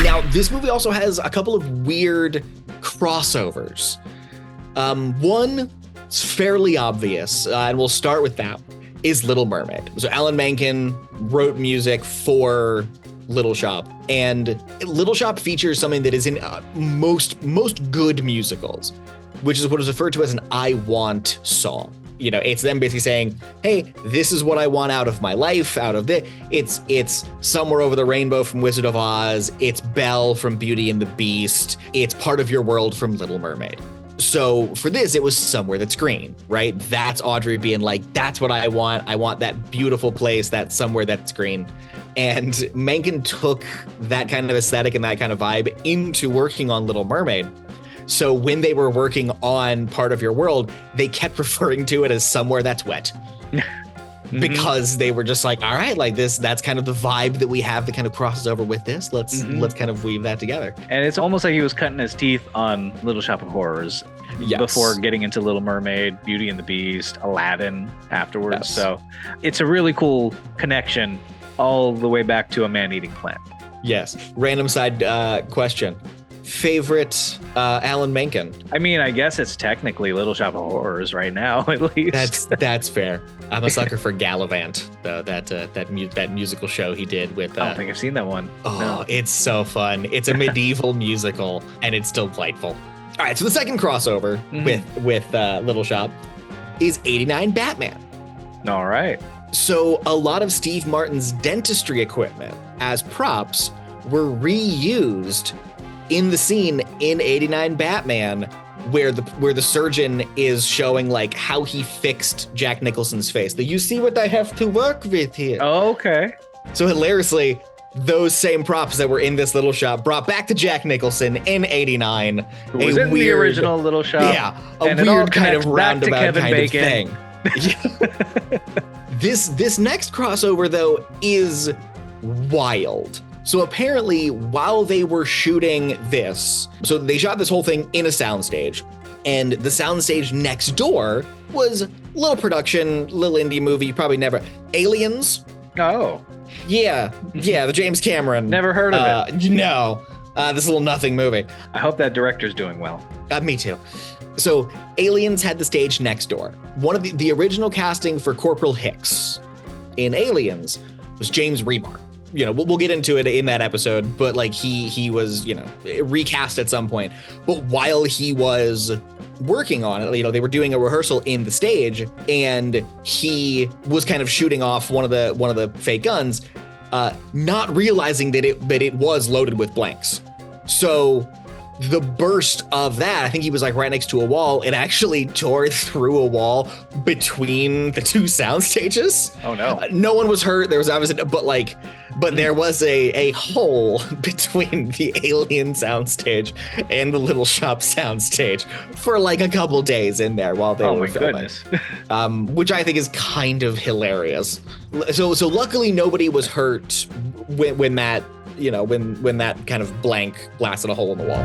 Now, this movie also has a couple of weird crossovers. One is fairly obvious, and we'll start with that, is Little Mermaid. So Alan Menken wrote music for Little Shop, and Little Shop features something that is in most good musicals, which is what is referred to as an I want song. You know, it's them basically saying, hey, this is what I want out of my life, out of this. It's Somewhere Over the Rainbow from Wizard of Oz. It's Belle from Beauty and the Beast. It's Part of Your World from Little Mermaid. So for this, it was Somewhere That's Green, right? That's Audrey being like, that's what I want. I want that beautiful place, that Somewhere That's Green. And Menken took that kind of aesthetic and that kind of vibe into working on Little Mermaid. So when they were working on Part of Your World, they kept referring to it as Somewhere That's Wet. Because they were just like, all right, like that's kind of the vibe that we have that kind of crosses over with this. Let's kind of weave that together. And it's almost like he was cutting his teeth on Little Shop of Horrors before getting into Little Mermaid, Beauty and the Beast, Aladdin afterwards. Yes. So it's a really cool connection all the way back to A Man-Eating Plant. Yes. Random side question. Favorite Alan Menken? I mean, I guess it's technically Little Shop of Horrors right now, at least. That's fair. I'm a sucker for Gallivant, though, that musical show he did with. I don't think I've seen that one. Oh, no. It's so fun. It's a medieval musical, and it's delightful. All right, so the second crossover with Little Shop is '89 Batman. All right. So a lot of Steve Martin's dentistry equipment as props were reused in the scene in '89 Batman where the surgeon is showing like how he fixed Jack Nicholson's face. You see what I have to work with here. Oh, okay. So hilariously, those same props that were in this Little Shop brought back to Jack Nicholson in '89. It was in the original Little Shop. Yeah, a weird kind of roundabout kind of thing. This next crossover, though, is wild. So apparently, while they were shooting this, so they shot this whole thing in a soundstage, and the soundstage next door was little production, little indie movie, probably never. Aliens. Oh. Yeah, the James Cameron. Never heard of it. No, this little nothing movie. I hope that director's doing well. Me too. So Aliens had the stage next door. One of the original casting for Corporal Hicks in Aliens was James Remar. You know, we'll get into it in that episode, but like he was, you know, recast at some point. But while he was working on it, you know, they were doing a rehearsal in the stage, and he was kind of shooting off one of the fake guns, not realizing that it was loaded with blanks. So the burst of that, I think he was like right next to a wall. It actually tore through a wall between the two sound stages. Oh no! No one was hurt. There was obviously, but there was a hole between the Alien soundstage and the Little Shop soundstage for like a couple days in there while they were filming. Goodness. Which I think is kind of hilarious. So luckily nobody was hurt when that, you know, when that kind of blank blasted a hole in the wall.